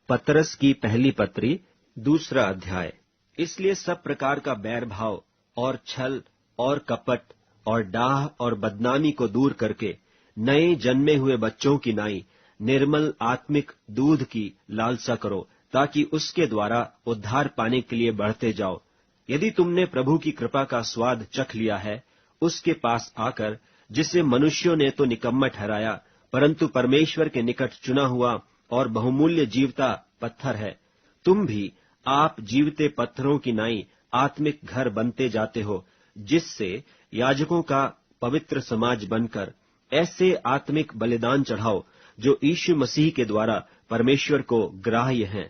पतरस की पहली पत्री, दूसरा अध्याय। इसलिए सब प्रकार का बैर भाव और छल और कपट और डाह और बदनामी को दूर करके नए जन्मे हुए बच्चों की नाई निर्मल आत्मिक दूध की लालसा करो, ताकि उसके द्वारा उद्धार पाने के लिए बढ़ते जाओ। यदि तुमने प्रभु की कृपा का स्वाद चख लिया है, उसके पास आकर, जिसे मनुष्यों ने तो निकम्मा ठहराया, परंतु परमेश्वर के निकट चुना हुआ और बहुमूल्य जीवता पत्थर है, तुम भी आप जीवते पत्थरों की नाई आत्मिक घर बनते जाते हो, जिससे याजकों का पवित्र समाज बनकर ऐसे आत्मिक बलिदान चढ़ाओ जो यीशु मसीह के द्वारा परमेश्वर को ग्राह्य हैं।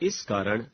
इस कारण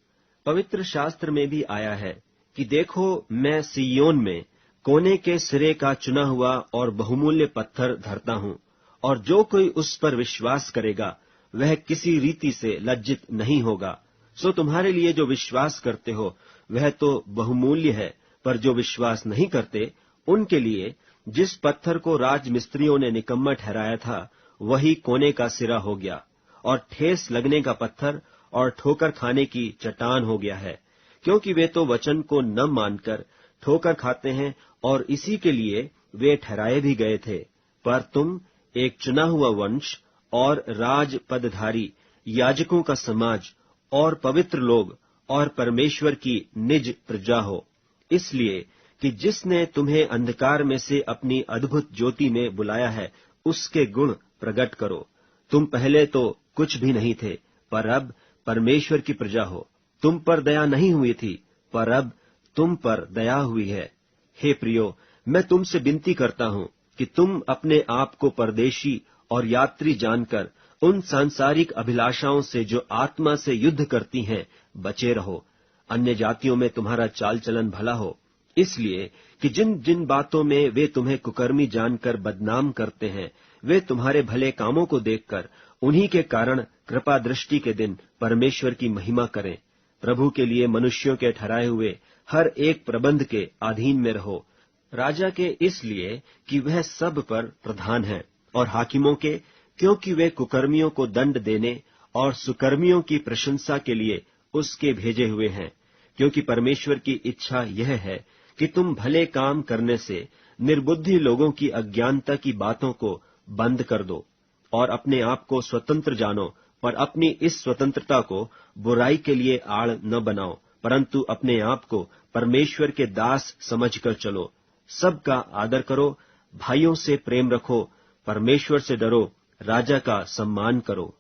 पवित्र शास्त्र में भी आया है कि देखो, मैं सिय्योन में कोने के सिरे का चुना हुआ और बहुमूल्य पत्थर धरता हूं, और जो कोई उस पर विश्वास करेगा वह किसी रीति से लज्जित नहीं होगा। सो तुम्हारे लिए जो विश्वास करते हो वह तो बहुमूल्य है, पर जो विश्वास नहीं करते उनके लिए जिस पत्थर को राजमिस्त्रियों ने निकम्मा ठहराया था, वही कोने का सिरा हो गया और ठेस लगने का पत्थर और ठोकर खाने की चट्टान हो गया है। क्योंकि वे तो वचन को न मानकर ठोकर खाते हैं, और इसी के लिए वे ठहराए भी गए थे। पर तुम एक चुना हुआ वंश और राज पदधारी, याजकों का समाज और पवित्र लोग और परमेश्वर की निज प्रजा हो, इसलिए कि जिसने तुम्हें अंधकार में से अपनी अद्भुत ज्योति में बुलाया है, उसके गुण प्रकट करो। तुम पहले तो कुछ भी नहीं थे, पर अब परमेश्वर की प्रजा हो। तुम पर दया नहीं हुई थी, पर अब तुम पर दया हुई है। हे प्रियो, मैं तुमसे विनती करता हूं कि तुम अपने आप को परदेशी और यात्री जानकर उन सांसारिक अभिलाषाओं से जो आत्मा से युद्ध करती हैं बचे रहो। अन्य जातियों में तुम्हारा चाल चलन भला हो, इसलिए कि जिन जिन बातों में वे तुम्हें कुकर्मी जानकर बदनाम करते हैं, वे तुम्हारे भले कामों को देखकर उन्हीं के कारण कृपा दृष्टि के दिन परमेश्वर की महिमा करें। प्रभु के लिए मनुष्यों के ठहराए हुए हर एक प्रबंध के अधीन में रहो, राजा के इसलिए कि वह सब पर प्रधान है, और हाकिमों के, क्योंकि वे कुकर्मियों को दंड देने और सुकर्मियों की प्रशंसा के लिए उसके भेजे हुए हैं। क्योंकि परमेश्वर की इच्छा यह है कि तुम भले काम करने से निर्बुद्धि लोगों की अज्ञानता की बातों को बंद कर दो, और अपने आप को स्वतंत्र जानो, पर अपनी इस स्वतंत्रता को बुराई के लिए आड़ न बनाओ, परंतु अपने आप को परमेश्वर के दास समझकर चलो। सबका आदर करो, भाइयों से प्रेम रखो, परमेश्वर से डरो, राजा का सम्मान करो।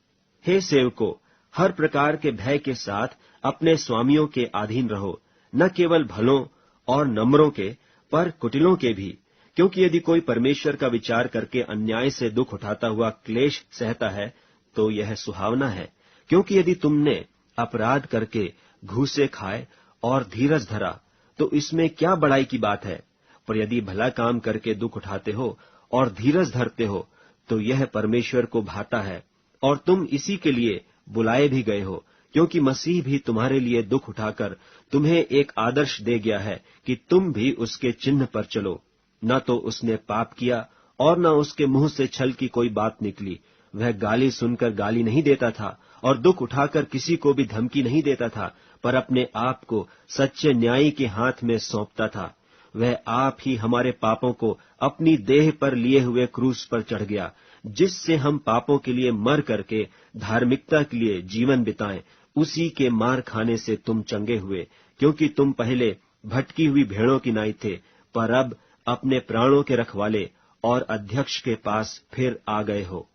हे सेवकों, हर प्रकार के भय के साथ अपने स्वामियों के अधीन रहो, न केवल भलों और नम्रों के, पर कुटिलों के भी। क्योंकि यदि कोई परमेश्वर का विचार करके अन्याय से दुख उठाता हुआ क्लेश सहता है, तो यह सुहावना है। क्योंकि यदि तुमने अपराध करके घूसे खाए और धीरज धरा, तो इसमें क्या बड़ाई की बात है। पर यदि भला काम करके दुख उठाते हो और धीरज धरते हो, तो यह परमेश्वर को भाता है, और तुम इसी के लिए बुलाए भी गए हो। क्योंकि मसीह भी तुम्हारे लिए दुख उठाकर तुम्हें एक आदर्श दे गया है कि तुम भी उसके चिन्ह पर चलो। न तो उसने पाप किया और न उसके मुंह से छल की कोई बात निकली। वह गाली सुनकर गाली नहीं देता था और दुख उठाकर किसी को भी धमकी नहीं देता था, पर अपने आप को सच्चे न्यायी के हाथ में सौंपता था। वह आप ही हमारे पापों को अपनी देह पर लिए हुए क्रूस पर चढ़ गया, जिससे हम पापों के लिए मर करके धार्मिकता के लिए जीवन बिताएं। उसी के मार खाने से तुम चंगे हुए, क्योंकि तुम पहले भटकी हुई भेड़ों की नाई थे, पर अब अपने प्राणों के रखवाले और अध्यक्ष के पास फिर आ गए हो।